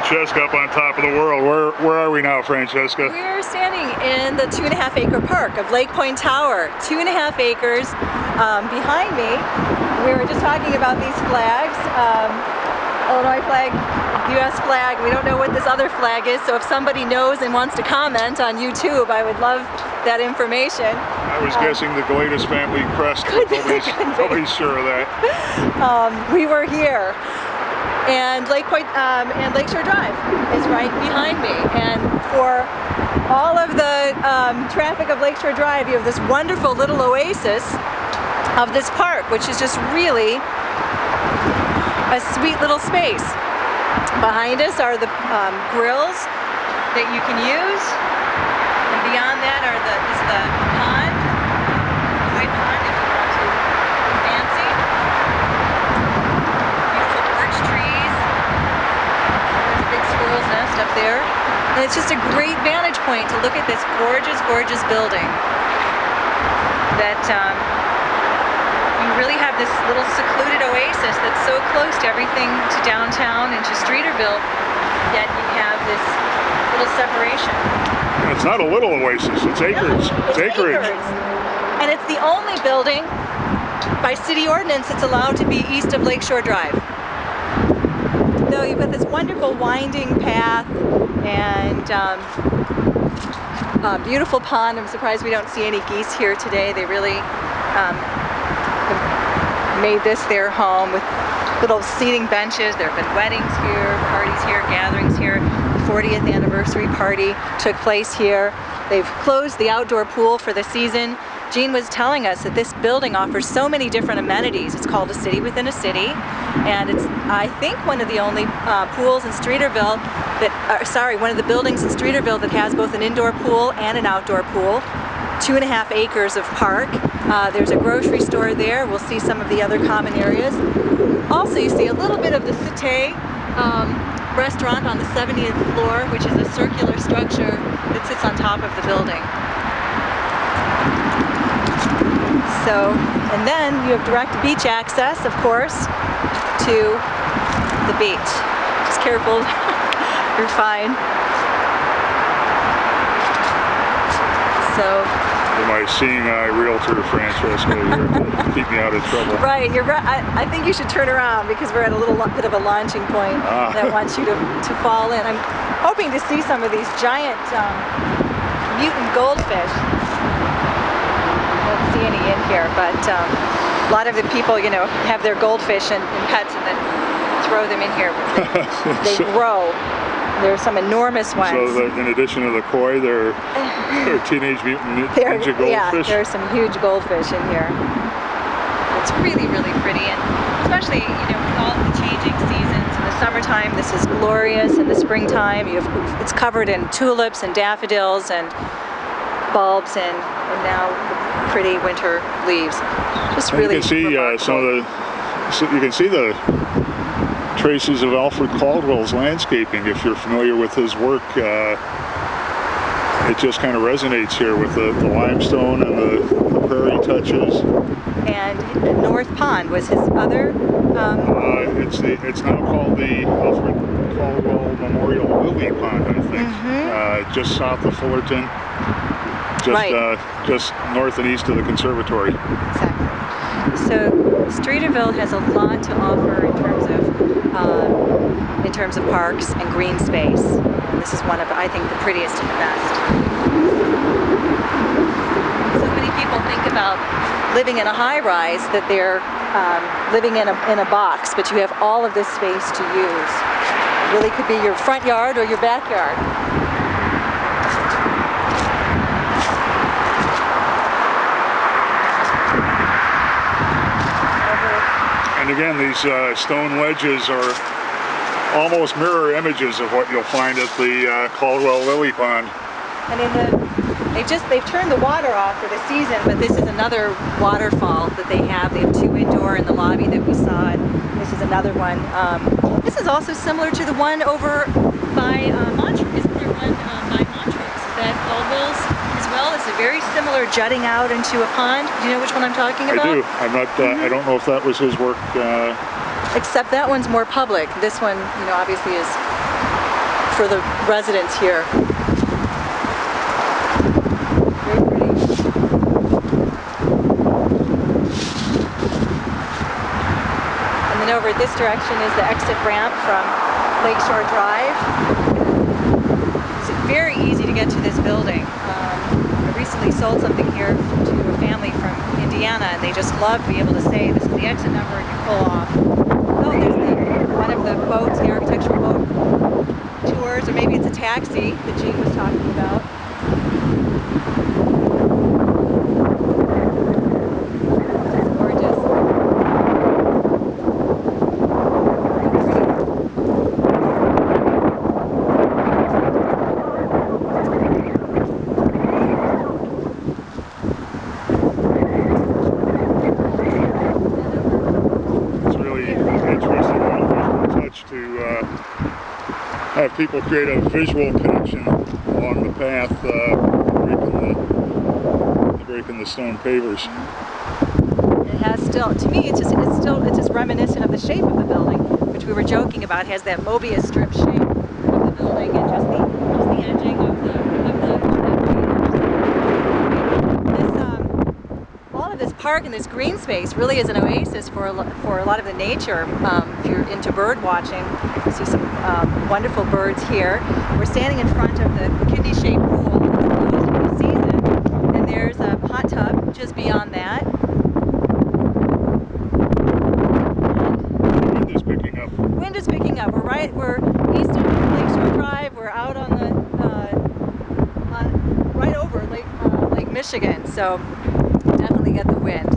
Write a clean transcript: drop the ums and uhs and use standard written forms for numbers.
Francesca up on top of the world. Where are we now, Francesca? We're standing in the 2.5 acre park of Lake Point Tower. 2.5 acres. Behind me, we were just talking about these flags. Illinois flag, US flag. We don't know what this other flag is, so if somebody knows and wants to comment on YouTube, I would love that information. I was guessing the Gladys family crest, but nobody's sure of that. We were here, and and Lakeshore Drive is right behind me. And for all of the traffic of Lakeshore Drive, you have this wonderful little oasis of this park, which is just really a sweet little space. Behind us are the grills that you can use, and beyond that is the pond, koi pond if you want to be fancy. Beautiful birch trees. There's a big squirrel's nest up there, and it's just a great vantage point to look at this gorgeous, gorgeous building that you really have this little secluded oasis that's so close to everything, to downtown and to Streeterville, yet you have this little separation. It's not a little oasis, it's acres. No, it's acreage. Acres. And it's the only building by city ordinance that's allowed to be east of Lakeshore Drive. So you've got this wonderful winding path and beautiful pond. I'm surprised we don't see any geese here today. They really made this their home with little seating benches. There have been weddings here, parties here, gatherings here. The 40th anniversary party took place here. They've closed the outdoor pool for the season. Jean was telling us that this building offers so many different amenities. It's called a city within a city, and it's, I think, one of the only pools in Streeterville that, one of the buildings in Streeterville that has both an indoor pool and an outdoor pool. 2.5 acres of park. There's a grocery store there. We'll see some of the other common areas. Also, you see a little bit of the Cité restaurant on the 70th floor, which is a circular structure that sits on top of the building. So, and then you have direct beach access, of course, to the beach. Just careful, you're fine. So, my seeing eye realtor, Francesca, here to keep me out of trouble. Right, you're right. I think you should turn around because we're at a little bit of a launching point that wants you to fall in. I'm hoping to see some of these giant mutant goldfish. I don't see any in here, but a lot of the people, you know, have their goldfish and pets and then throw them in here. They grow. There's some enormous ones. So in addition to the koi, there are teenage mutant ninja goldfish? Yeah, there's some huge goldfish in here. It's really, really pretty, and especially, you know, with all the changing seasons. In the summertime, this is glorious. In the springtime, it's covered in tulips and daffodils and bulbs, and now the pretty winter leaves. Just really remarkable. You can see the traces of Alfred Caldwell's landscaping if you're familiar with his work. It just kind of resonates here with the limestone and the prairie touches. And North Pond was his other? It's now called the Alfred Caldwell Memorial Lily Pond, I think. Just south of Fullerton, just north and east of the conservatory. Exactly. So Streeterville has a lot to offer in terms of parks and green space. And this is one of, I think, the prettiest and the best. So many people think about living in a high-rise that they're living in a box, but you have all of this space to use. It really could be your front yard or your backyard. And again, these stone ledges are almost mirror images of what you'll find at the Caldwell Lily Pond. And they've turned the water off for the season, but this is another waterfall that they have. They have two indoor in the lobby that we saw, and this is another one. This is also similar to the one over by Montrose. Isn't there one by Montrose? Is that Caldwell's as well? It's a very similar jutting out into a pond. Do you know which one I'm talking about? I do. I'm not. I don't know if that was his work. Except that one's more public. This one, you know, obviously is for the residents here. Very pretty. And then over this direction is the exit ramp from Lakeshore Drive. It's very easy to get to this building. I recently sold something here to a family from Indiana, and they just love to be able to say, this is the exit number, and you pull off. Oh, there's one of the boats, the architectural boat tours, or maybe it's a taxi that Jean was talking about. It's gorgeous. Have people create a visual connection along the path, breaking the stone pavers. It has still, to me, it's just reminiscent of the shape of the building, which we were joking about. It has that Mobius strip shape of the building and just the edging of the all of this park and this green space really is an oasis for a lot of the nature. If you're into bird watching, you see some wonderful birds here. We're standing in front of the kidney-shaped pool that's closed for the season, and there's a hot tub just beyond that. The wind is picking up. Wind is picking up. We're east of Lakeshore Drive. We're out on the right over Lake Michigan, so definitely get the wind.